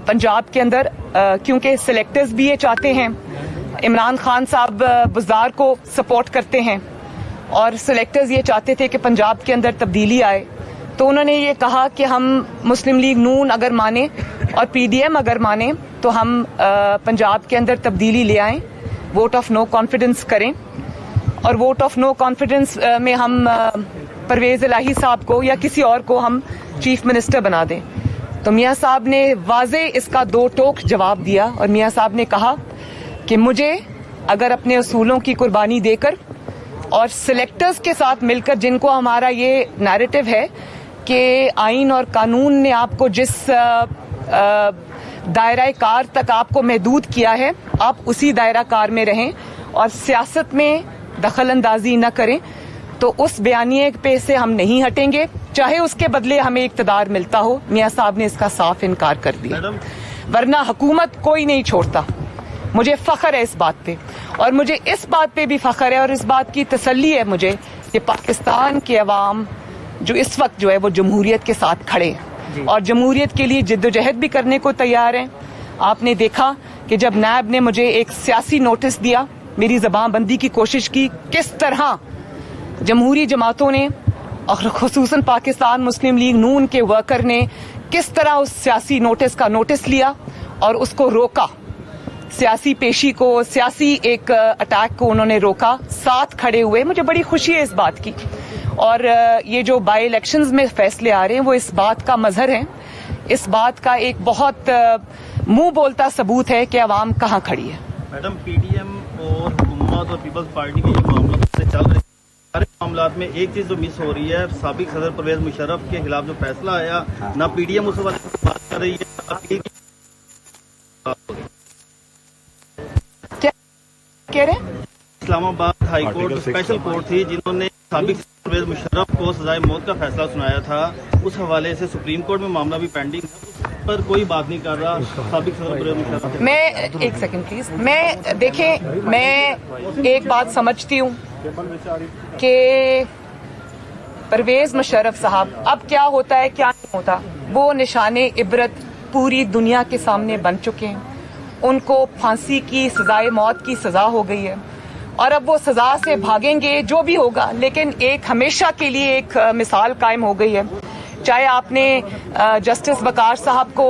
पंजाब के अंदर क्योंकि सिलेक्टर्स भी ये चाहते हैं, इमरान खान साहब बुज़दार को सपोर्ट करते हैं और सिलेक्टर्स ये चाहते थे कि पंजाब के अंदर तब्दीली आए, तो उन्होंने ये कहा कि हम मुस्लिम लीग नून अगर माने और पीडीएम अगर माने तो हम पंजाब के अंदर तब्दीली ले आएं, वोट ऑफ नो कॉन्फिडेंस करें और वोट ऑफ नो कॉन्फिडेंस में हम परवेज इलाही साहब को या किसी और को हम चीफ मिनिस्टर बना दें। तो मियां साहब ने वाजे इसका दो टोक जवाब दिया और मियां साहब ने कहा कि मुझे अगर अपने असूलों की कुर्बानी देकर और सिलेक्टर्स के साथ मिलकर, जिनको हमारा ये नैरेटिव है कि आइन और कानून ने आपको जिस दायरा कार तक आपको महदूद किया है, आप उसी दायरा कार में रहें और सियासत में दखल अंदाजी न करें, तो उस बयानिए पे से हम नहीं हटेंगे, चाहे उसके बदले हमें इक्तदार मिलता हो। मियां साहब ने इसका साफ इनकार कर दिया, वरना हुकूमत कोई नहीं छोड़ता। मुझे फख्र है इस बात पे और मुझे इस बात पे भी फख्र है और इस बात की तसल्ली है मुझे कि पाकिस्तान के अवाम जो इस वक्त जो है वो जमहूरियत के साथ खड़े हैं और जमहूरियत के लिए जिद्दोजहद भी करने को तैयार हैं। आपने देखा कि जब नैब ने मुझे एक सियासी नोटिस दिया, मेरी ज़बानबंदी की कोशिश की, किस तरह जमहूरी जमातों ने और खुसूसन पाकिस्तान मुस्लिम लीग नून के वर्कर ने किस तरह उस सियासी नोटिस का नोटिस लिया और उसको रोका, सियासी पेशी को, सियासी एक अटैक को उन्होंने रोका, साथ खड़े हुए। मुझे बड़ी खुशी है इस बात की और ये जो बाई इलेक्शंस में फैसले आ रहे हैं वो इस बात का मजहर है, इस बात का एक बहुत मुंह बोलता सबूत है कि अवाम कहाँ खड़ी है। मैडम, पीडीएम और हुकूमत और पीपल्स पार्टी के ये मामला से चल रहे सारे मामला में एक चीज जो मिस हो रही है, साबिक सदर परवेज मुशर्रफ के खिलाफ जो फैसला आया, ना पीडीएम उस वाले से बात कर रही है, क्या कह रहे हैं? Islamabad high court special court थी जिन्होंने साबिक परवेज मुशर्रफ को सजाए मौत का फैसला सुनाया था, उस हवाले से सुप्रीम कोर्ट में मामला भी पेंडिंग है, उस पर कोई बात नहीं कर रहा साबिक सदर परवेज मुशर्रफ। मैं एक सेकंड प्लीज, मैं देखें, मैं एक बात समझती हूँ कि परवेज मुशर्रफ साहब, अब क्या होता है क्या नहीं होता, वो निशाने इबरत पूरी दुनिया के सामने बन चुके हैं। उनको फांसी की सजाए मौत की सजा हो गई है और अब वो सजा से भागेंगे जो भी होगा, लेकिन एक हमेशा के लिए एक मिसाल कायम हो गई है। चाहे आपने जस्टिस वकार साहब को,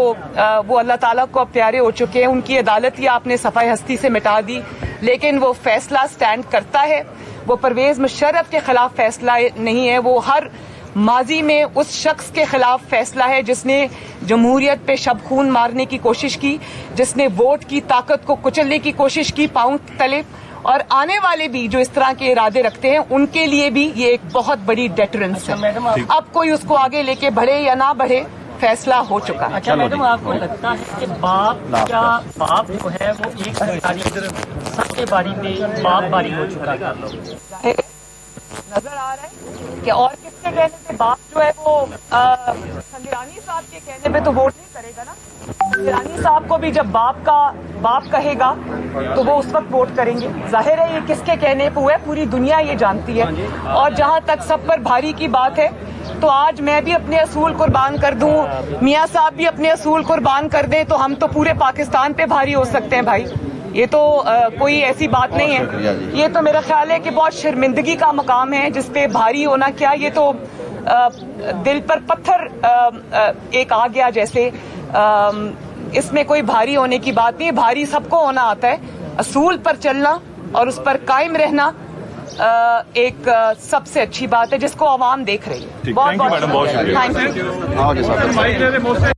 वो अल्लाह ताला को अब प्यारे हो चुके हैं, उनकी अदालत ही आपने सफाई हस्ती से मिटा दी, लेकिन वो फैसला स्टैंड करता है। वो परवेज मुशर्रफ के खिलाफ फैसला नहीं है, वो हर माजी में उस शख्स के खिलाफ फैसला है जिसने जमहूरियत पे शब खून मारने की कोशिश की, जिसने वोट की ताकत को कुचलने की कोशिश की पांव तले, और आने वाले भी जो इस तरह के इरादे रखते हैं उनके लिए भी ये एक बहुत बड़ी डेटरेंस है। अब कोई उसको आगे लेके बढ़े या ना बढ़े, फैसला हो चुका। अच्छा मैडम, आपको लगता है कि बाप जो है वो एक सट्टेबारी पे बाप बारी हो चुका है? नजर आ रहा है कि और किसके कहने पे बाप जो है वो संगिरानी साहब के कहने पे तो वोट नहीं करेगा ना। संगिरानी साहब को भी जब बाप कहेगा तो वो उस वक्त वोट करेंगे। जाहिर है ये किसके कहने पे हुआ है, पूरी दुनिया ये जानती है। और जहां तक सब पर भारी की बात है, तो आज मैं भी अपने असूल कुर्बान कर दूं, मियां साहब भी अपने असूल कुर्बान कर दें, तो हम तो पूरे पाकिस्तान पे भारी हो सकते हैं भाई। ये तो कोई ऐसी बात नहीं है। ये तो मेरा ख्याल है कि बहुत शर्मिंदगी का मकाम है, जिसपे भारी होना क्या, ये तो दिल पर पत्थर एक आ गया जैसे। इसमें कोई भारी होने की बात नहीं है, भारी सबको होना आता है। असूल पर चलना और उस पर कायम रहना एक सबसे अच्छी बात है जिसको आवाम देख रही है। बहुत बहुत थैंक यू।